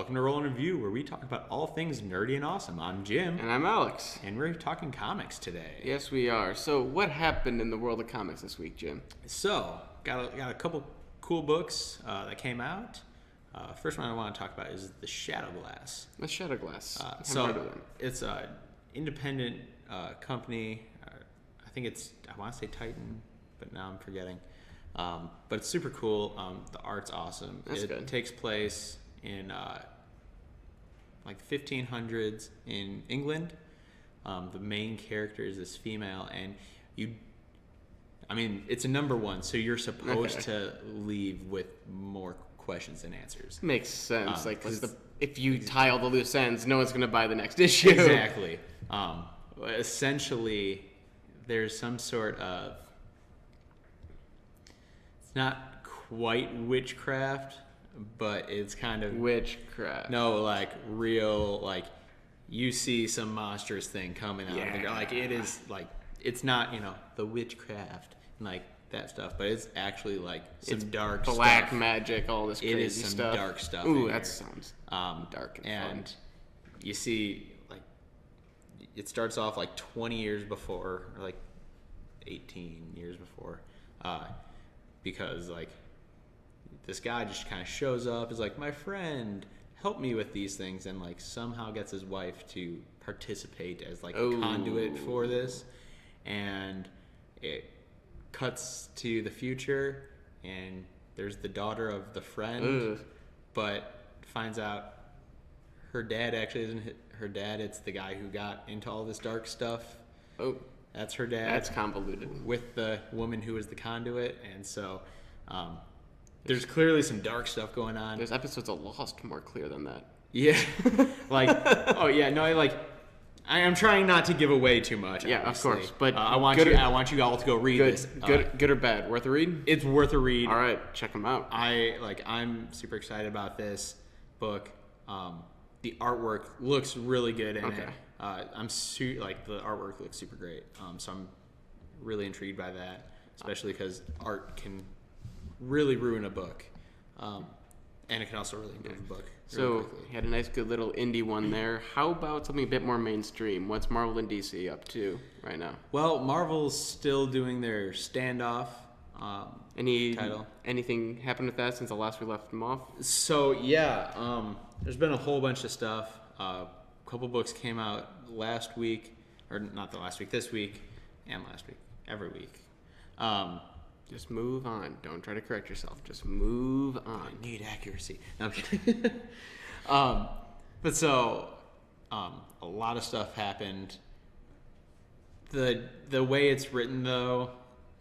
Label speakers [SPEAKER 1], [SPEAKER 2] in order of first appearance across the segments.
[SPEAKER 1] Welcome to Roll and Review, where we talk about all things nerdy and awesome. I'm Jim.
[SPEAKER 2] And I'm Alex.
[SPEAKER 1] And we're talking comics today.
[SPEAKER 2] Yes, we are. So, what happened in the world of comics this week, Jim?
[SPEAKER 1] So, got a couple cool books that came out. First one I want to talk about is The Shadow Glass.
[SPEAKER 2] The Shadow Glass.
[SPEAKER 1] It's an independent company. I think I want to say Titan, but now I'm forgetting. But it's super cool. The art's awesome.
[SPEAKER 2] That's good.
[SPEAKER 1] It takes place in like 1500s in England. The main character is this female, and it's a number one, so you're supposed to leave with more questions than answers.
[SPEAKER 2] Makes sense. If you tie all the loose ends, no one's going to buy the next issue.
[SPEAKER 1] Exactly. Essentially, there's some sort of, it's not quite witchcraft, but it's kind of
[SPEAKER 2] witchcraft.
[SPEAKER 1] No, like real, like you see some monstrous thing coming out of the ground. Like it is like, it's not, the witchcraft and like that stuff, but it's actually like some dark
[SPEAKER 2] black
[SPEAKER 1] stuff.
[SPEAKER 2] magic, all this crazy
[SPEAKER 1] stuff. It is some
[SPEAKER 2] stuff.
[SPEAKER 1] Dark stuff.
[SPEAKER 2] Ooh, that sounds dark
[SPEAKER 1] and
[SPEAKER 2] fun.
[SPEAKER 1] You see, like, it starts off like 20 years before, or like 18 years before, because like this guy just kind of shows up, is like, my friend, help me with these things, and like somehow gets his wife to participate as like a conduit for this, and it cuts to the future, and there's the daughter of the friend, but finds out her dad actually isn't her dad. It's the guy who got into all this dark stuff.
[SPEAKER 2] Oh,
[SPEAKER 1] that's her dad.
[SPEAKER 2] That's convoluted.
[SPEAKER 1] With the woman who was the conduit, and so there's clearly some dark stuff going on.
[SPEAKER 2] There's episodes of Lost more clear than that.
[SPEAKER 1] Yeah, I'm trying not to give away too much.
[SPEAKER 2] Yeah,
[SPEAKER 1] obviously.
[SPEAKER 2] Of course. But
[SPEAKER 1] I want you all to go read this.
[SPEAKER 2] Good or bad? Worth a read?
[SPEAKER 1] It's worth a read.
[SPEAKER 2] All right, check them out.
[SPEAKER 1] I'm super excited about this book. The artwork looks really good in it. The artwork looks super great. So I'm really intrigued by that, especially because art can really ruin a book, and it can also really improve a book.
[SPEAKER 2] So
[SPEAKER 1] you
[SPEAKER 2] had a nice, good little indie one there. How about something a bit more mainstream? What's Marvel and DC up to right now?
[SPEAKER 1] Well, Marvel's still doing their standoff title.
[SPEAKER 2] Anything happened with that since the last we left them off?
[SPEAKER 1] So there's been a whole bunch of stuff. A couple books came out last week, or not the last week, this week, and last week, every week.
[SPEAKER 2] Just move on. Don't try to correct yourself. Just move on.
[SPEAKER 1] I need accuracy. No, I'm kidding. A lot of stuff happened. The way it's written, though,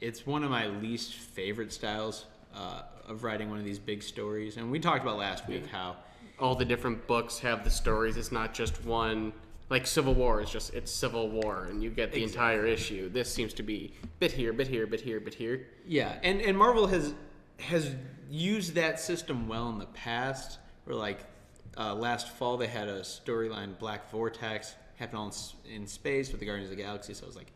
[SPEAKER 1] it's one of my least favorite styles of writing one of these big stories. And we talked about last week how
[SPEAKER 2] all the different books have the stories. It's not just one. Like Civil War it's Civil War, and you get the entire issue. This seems to be bit here, bit here, bit here, bit here.
[SPEAKER 1] Yeah, and Marvel has used that system well in the past. Where like last fall they had a storyline, Black Vortex, happened all in space with the Guardians of the Galaxy. So it was like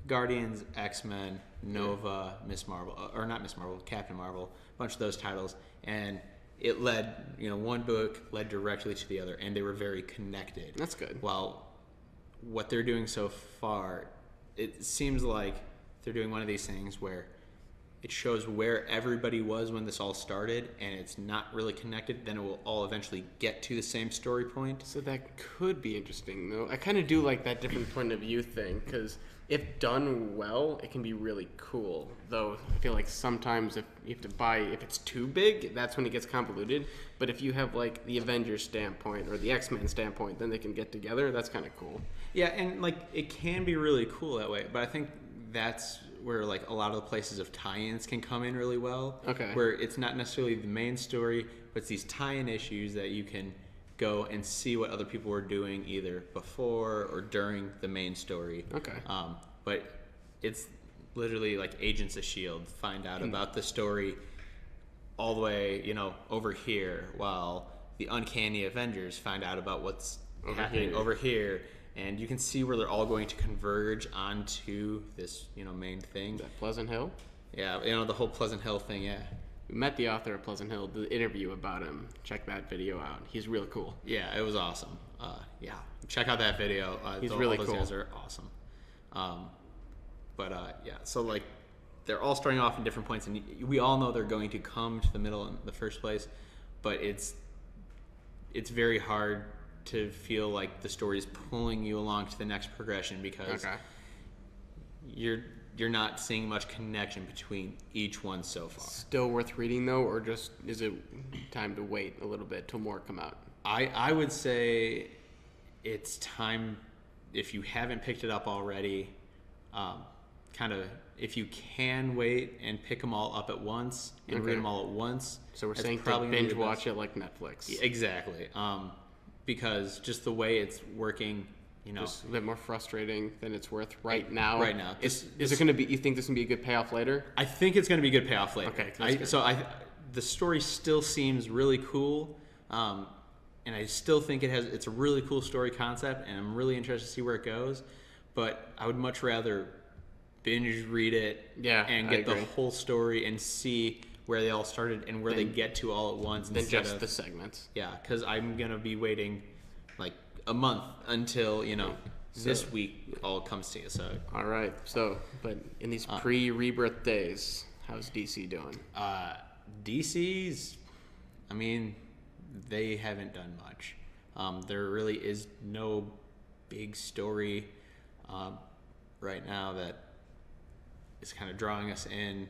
[SPEAKER 1] Guardians, X-Men, Nova, Miss Marvel, or not Miss Marvel, Captain Marvel, a bunch of those titles, and it led, one book led directly to the other, and they were very connected.
[SPEAKER 2] That's good.
[SPEAKER 1] While what they're doing so far, it seems like they're doing one of these things where it shows where everybody was when this all started, and it's not really connected. Then it will all eventually get to the same story point.
[SPEAKER 2] So that could be interesting, though. I kind of do like that different point of view thing, because if done well, it can be really cool. Though I feel like sometimes if it's too big, that's when it gets convoluted. But if you have like the Avengers standpoint or the X-Men standpoint, then they can get together. That's kind of cool.
[SPEAKER 1] Yeah, and like it can be really cool that way. But I think that's where like a lot of the places of tie-ins can come in really well.
[SPEAKER 2] Okay.
[SPEAKER 1] Where it's not necessarily the main story, but it's these tie-in issues that you can go and see what other people were doing either before or during the main story.
[SPEAKER 2] Okay.
[SPEAKER 1] But it's literally like Agents of S.H.I.E.L.D. find out about the story all the way, over here, while the Uncanny Avengers find out about what's happening over here. And you can see where they're all going to converge onto this, main thing.
[SPEAKER 2] Is that Pleasant Hill?
[SPEAKER 1] Yeah, the whole Pleasant Hill thing, yeah.
[SPEAKER 2] We met the author of Pleasant Hill. The interview about him. Check that video out. He's real cool.
[SPEAKER 1] Yeah, it was awesome. Yeah, check out that video.
[SPEAKER 2] He's really
[SPEAKER 1] all those
[SPEAKER 2] cool.
[SPEAKER 1] guys are awesome. Yeah, so like they're all starting off in different points, and we all know they're going to come to the middle in the first place, but it's very hard to feel like the story is pulling you along to the next progression because you're not seeing much connection between each one so far.
[SPEAKER 2] Still worth reading though, or just is it time to wait a little bit till more come out?
[SPEAKER 1] I would say it's time, if you haven't picked it up already, kind of if you can wait and pick them all up at once and read them all at once.
[SPEAKER 2] So we're saying to binge watch it like Netflix.
[SPEAKER 1] Exactly. Because just the way it's working,
[SPEAKER 2] just a bit more frustrating than it's worth right now.
[SPEAKER 1] Right now.
[SPEAKER 2] Is it going to be? You think this is going to be a good payoff later?
[SPEAKER 1] I think it's going to be a good payoff later.
[SPEAKER 2] Okay.
[SPEAKER 1] The story still seems really cool, and I still think it's a really cool story concept, and I'm really interested to see where it goes. But I would much rather binge read it and get the whole story and see where they all started and where they get to all at once
[SPEAKER 2] than just the segments.
[SPEAKER 1] Yeah, because I'm gonna be waiting like a month until this week all comes to you. So
[SPEAKER 2] all right. So, but in these pre-Rebirth days, how's DC doing?
[SPEAKER 1] DC's, I mean, they haven't done much. There really is no big story right now that is kind of drawing us in.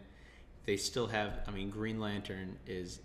[SPEAKER 1] They still have, Green Lantern is,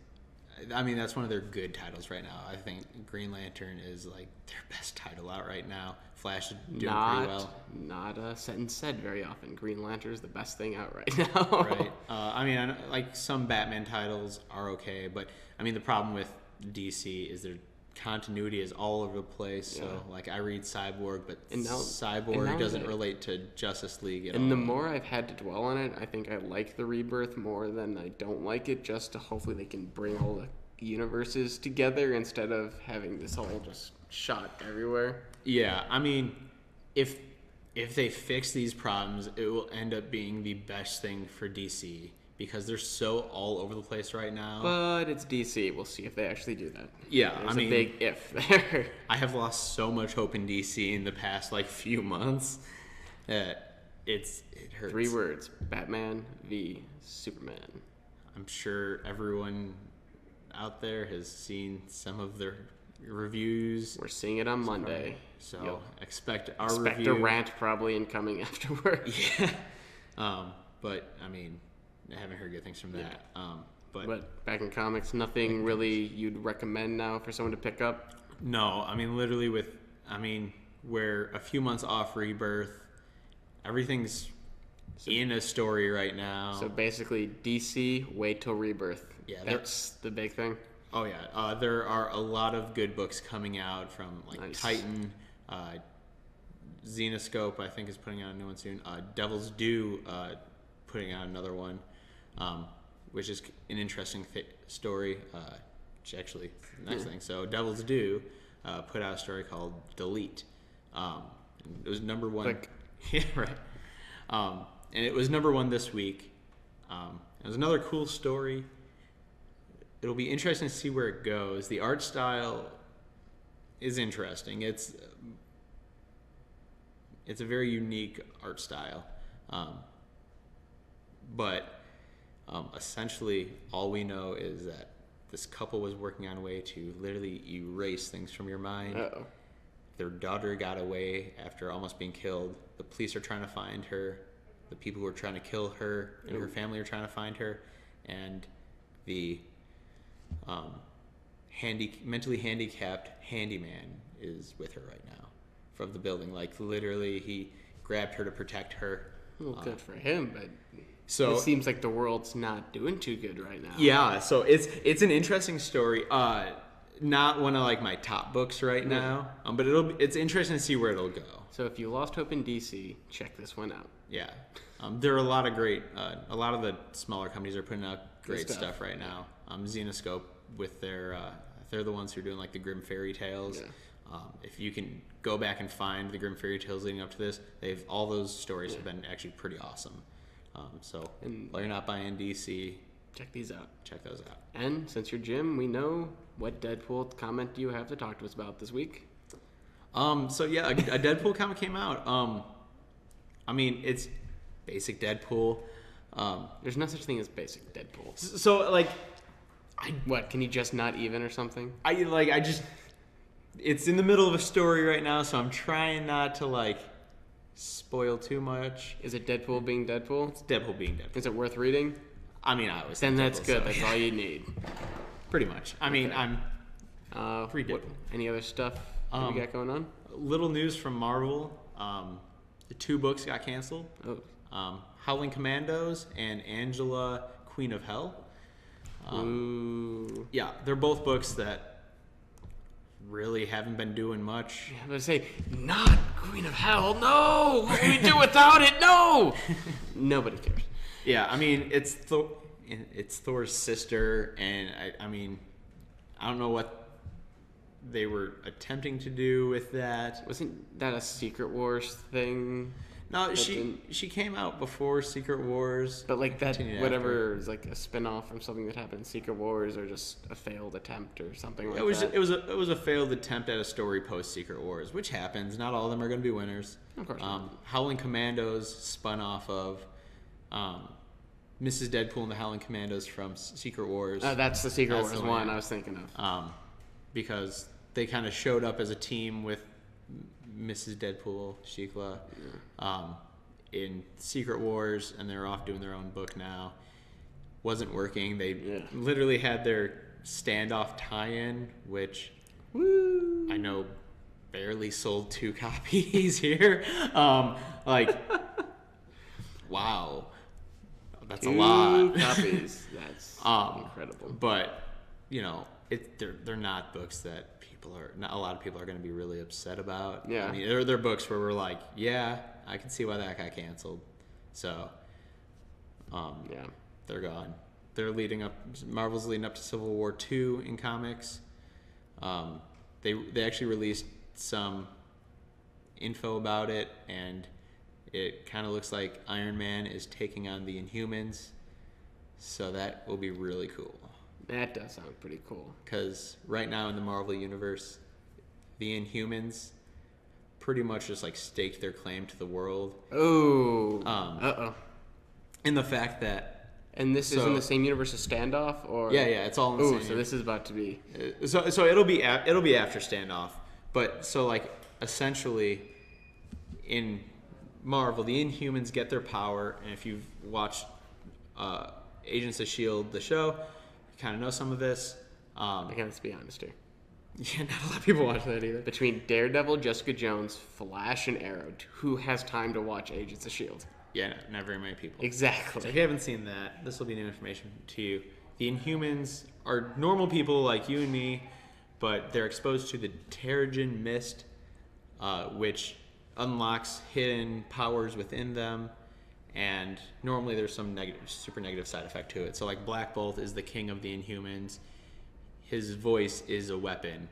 [SPEAKER 1] that's one of their good titles right now. I think Green Lantern is like their best title out right now. Flash is doing pretty well.
[SPEAKER 2] Not said very often. Green Lantern is the best thing out right now.
[SPEAKER 1] Right. I know, like some Batman titles are okay, but the problem with DC is their continuity is all over the place. Yeah. So like I read Cyborg, but Cyborg doesn't relate to Justice League at all.
[SPEAKER 2] And the more I've had to dwell on it, I think I like the Rebirth more than I don't like it, just to hopefully they can bring all the universes together instead of having this all just shot everywhere.
[SPEAKER 1] Yeah, if they fix these problems, it will end up being the best thing for DC. Because they're so all over the place right now.
[SPEAKER 2] But it's DC. We'll see if they actually do that.
[SPEAKER 1] Yeah,
[SPEAKER 2] There's a big if there.
[SPEAKER 1] I have lost so much hope in DC in the past few months that it hurts.
[SPEAKER 2] 3 words: Batman v Superman.
[SPEAKER 1] I'm sure everyone out there has seen some of their reviews.
[SPEAKER 2] We're seeing it on Monday,
[SPEAKER 1] so expect
[SPEAKER 2] a rant probably incoming afterward.
[SPEAKER 1] Yeah, but I haven't heard good things from that.
[SPEAKER 2] But back in comics, nothing really you'd recommend now for someone to pick up?
[SPEAKER 1] No, literally we're a few months off Rebirth. Everything's in a story right now.
[SPEAKER 2] So basically, DC, wait till Rebirth.
[SPEAKER 1] Yeah,
[SPEAKER 2] that's the big thing.
[SPEAKER 1] Oh yeah, there are a lot of good books coming out from Titan, Zenoscope. I think is putting out a new one soon. Devil's Due putting out another one. Which is an interesting story, which actually the next thing. So Devil's Due put out a story called Delete. It was number 1. Yeah, right. And it was number 1 this week. It was another cool story. It'll be interesting to see where it goes. The art style is interesting. It's a very unique art style. But essentially, all we know is that this couple was working on a way to literally erase things from your mind.
[SPEAKER 2] Uh-oh.
[SPEAKER 1] Their daughter got away after almost being killed. The police are trying to find her. The people who were trying to kill her and her family are trying to find her. And the mentally handicapped handyman is with her right now from the building. Literally, he grabbed her to protect her.
[SPEAKER 2] Well, good for him, but...
[SPEAKER 1] So
[SPEAKER 2] it seems like the world's not doing too good right now.
[SPEAKER 1] Yeah, so it's an interesting story. Not one of my top books right now, but it's interesting to see where it'll go.
[SPEAKER 2] So if you lost hope in DC, check this one out.
[SPEAKER 1] Yeah, there are a lot of the smaller companies are putting out great stuff right now. Zenoscope with they're the ones who are doing the Grimm Fairy Tales. Yeah. If you can go back and find the Grimm Fairy Tales leading up to this, all those stories have been actually pretty awesome. So while you're not buying DC,
[SPEAKER 2] Check these out.
[SPEAKER 1] Check those out.
[SPEAKER 2] And since you're Jim, we know what Deadpool comment do you have to talk to us about this week?
[SPEAKER 1] So yeah, a Deadpool comic came out. I mean, it's basic Deadpool.
[SPEAKER 2] There's no such thing as basic Deadpool.
[SPEAKER 1] So like,
[SPEAKER 2] What, can you just not even or something?
[SPEAKER 1] It's in the middle of a story right now, so I'm trying not to like spoil too much.
[SPEAKER 2] Is it Deadpool being Deadpool?
[SPEAKER 1] It's Deadpool being Deadpool.
[SPEAKER 2] Is it worth reading?
[SPEAKER 1] I mean, I was.
[SPEAKER 2] Then that's
[SPEAKER 1] Deadpool,
[SPEAKER 2] good.
[SPEAKER 1] so,
[SPEAKER 2] That's all you need.
[SPEAKER 1] pretty much. I mean, I'm free Deadpool.
[SPEAKER 2] Any other stuff that we got going on?
[SPEAKER 1] Little news from Marvel. The 2 books got canceled. Howling Commandos and Angela, Queen of Hell.
[SPEAKER 2] Ooh.
[SPEAKER 1] Yeah, they're both books that really haven't been doing much.
[SPEAKER 2] I was going to say, not Queen of Hell. No! What can we do without it? No! Nobody cares.
[SPEAKER 1] Yeah, I mean, it's Thor's sister, and I mean, I don't know what they were attempting to do with that.
[SPEAKER 2] Wasn't that a Secret Wars thing?
[SPEAKER 1] No, she came out before Secret Wars.
[SPEAKER 2] But like that,
[SPEAKER 1] continued
[SPEAKER 2] whatever is like a spin-off from something that happened in Secret Wars, or just a failed attempt or something like that.
[SPEAKER 1] It was a failed attempt at a story post Secret Wars, which happens. Not all of them are going to be winners.
[SPEAKER 2] Of course.
[SPEAKER 1] Howling Commandos spun off of Mrs. Deadpool and the Howling Commandos from Secret Wars.
[SPEAKER 2] That's the Secret
[SPEAKER 1] That's
[SPEAKER 2] Wars
[SPEAKER 1] the
[SPEAKER 2] one
[SPEAKER 1] one.
[SPEAKER 2] I was thinking of.
[SPEAKER 1] Because they kind of showed up as a team with Mrs. Deadpool, Shikla, in Secret Wars, and they're off doing their own book now. Wasn't working. They literally had their standoff tie-in, which I know barely sold 2 copies here. Wow, that's a lot.
[SPEAKER 2] 2 copies. That's incredible.
[SPEAKER 1] But they're not books that not a lot of people are going to be really upset about.
[SPEAKER 2] Yeah.
[SPEAKER 1] I mean, they're books where we're like, yeah, I can see why that got canceled. So, they're gone. Marvel's leading up to Civil War II in comics. They actually released some info about it, and it kind of looks like Iron Man is taking on the Inhumans. So that will be really cool.
[SPEAKER 2] That does sound pretty cool.
[SPEAKER 1] Because right now in the Marvel Universe, the Inhumans pretty much just like staked their claim to the world.
[SPEAKER 2] Oh.
[SPEAKER 1] In the fact that...
[SPEAKER 2] And this is in the same universe as Standoff? Or
[SPEAKER 1] Yeah, it's all in the same
[SPEAKER 2] so this is about to be...
[SPEAKER 1] So it'll be after Standoff. But so like essentially in Marvel, the Inhumans get their power, and if you've watched Agents of S.H.I.E.L.D., the show... kind of know some of this.
[SPEAKER 2] I gotta be honest here.
[SPEAKER 1] Yeah, not a lot of people watch that either.
[SPEAKER 2] Between Daredevil, Jessica Jones, Flash, and Arrow, who has time to watch Agents of S.H.I.E.L.D.?
[SPEAKER 1] Yeah, not very many people.
[SPEAKER 2] Exactly.
[SPEAKER 1] So if you haven't seen that, this will be new information to you. The Inhumans are normal people like you and me, but they're exposed to the Terrigen Mist, which unlocks hidden powers within them. And normally there's some super negative side effect to it. So like Black Bolt is the king of the Inhumans. His voice is a weapon.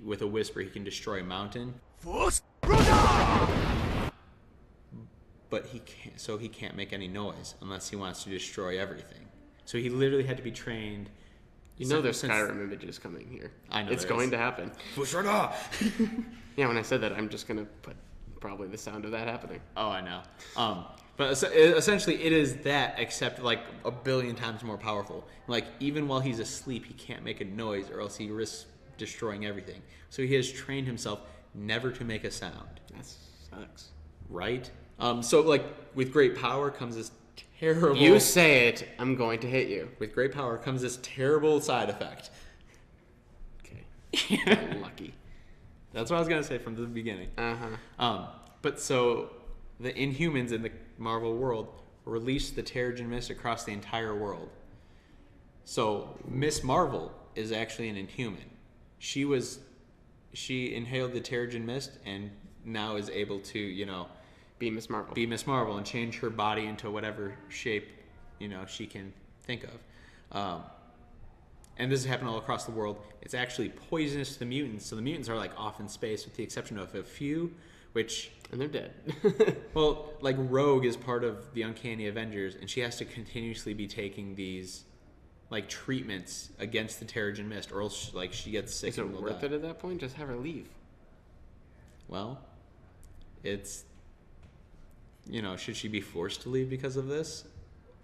[SPEAKER 1] With a whisper, he can destroy a mountain. But he can't make any noise unless he wants to destroy everything. So he literally had to be trained.
[SPEAKER 2] You know there's Skyrim images coming here.
[SPEAKER 1] I know
[SPEAKER 2] it's going to happen.
[SPEAKER 1] Yeah,
[SPEAKER 2] when I said that, I'm just gonna put probably the sound of that happening.
[SPEAKER 1] Oh, I know. But essentially, it is that, except like a billion times more powerful. Like even while he's asleep, he can't make a noise, or else he risks destroying everything. So he has trained himself never to make a sound.
[SPEAKER 2] That sucks,
[SPEAKER 1] right? So like with great power comes this terrible.
[SPEAKER 2] You say it, I'm going to hit you.
[SPEAKER 1] With great power comes this terrible side effect.
[SPEAKER 2] Okay. Lucky.
[SPEAKER 1] That's what I was gonna say from the beginning. But so the Inhumans in the Marvel world released the Terrigen Mist across the entire world. So Miss Marvel is actually an Inhuman. She inhaled the Terrigen Mist and now is able to,
[SPEAKER 2] be Miss Marvel.
[SPEAKER 1] Be Miss Marvel and change her body into whatever shape, she can think of. And this is happening all across the world. It's actually poisonous to the mutants. So the mutants are like off in space with the exception of a few, and
[SPEAKER 2] they're dead.
[SPEAKER 1] Well, like Rogue is part of the Uncanny Avengers, and she has to continuously be taking these like treatments against the Terrigen Mist, or else like she gets sick.
[SPEAKER 2] Is it worth it at that point? Just have her leave.
[SPEAKER 1] Well, it's, should she be forced to leave because of this?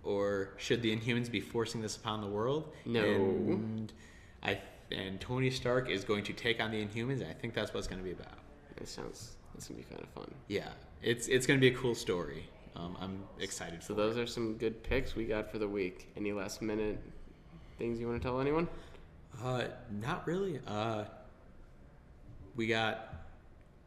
[SPEAKER 1] Or should the Inhumans be forcing this upon the world?
[SPEAKER 2] No.
[SPEAKER 1] And Tony Stark is going to take on the Inhumans. I think that's what it's going to be about.
[SPEAKER 2] That's going to be kind of fun.
[SPEAKER 1] Yeah, it's going to be a cool story. I'm excited
[SPEAKER 2] So those are some good picks we got for the week. Any last minute things you want to tell anyone?
[SPEAKER 1] Not really. We got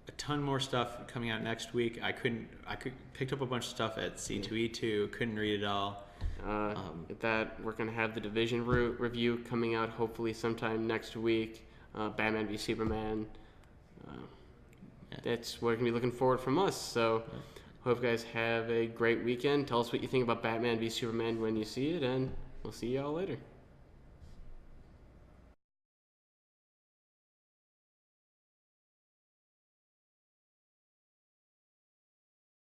[SPEAKER 1] a ton more stuff coming out next week. I picked up a bunch of stuff at C2E2. Couldn't read it all.
[SPEAKER 2] At that, we're going to have the Division review coming out hopefully sometime next week. Batman v Superman. That's what we're going to be looking forward from us. So hope you guys have a great weekend. Tell us what you think about Batman v Superman when you see it, and we'll see you all later.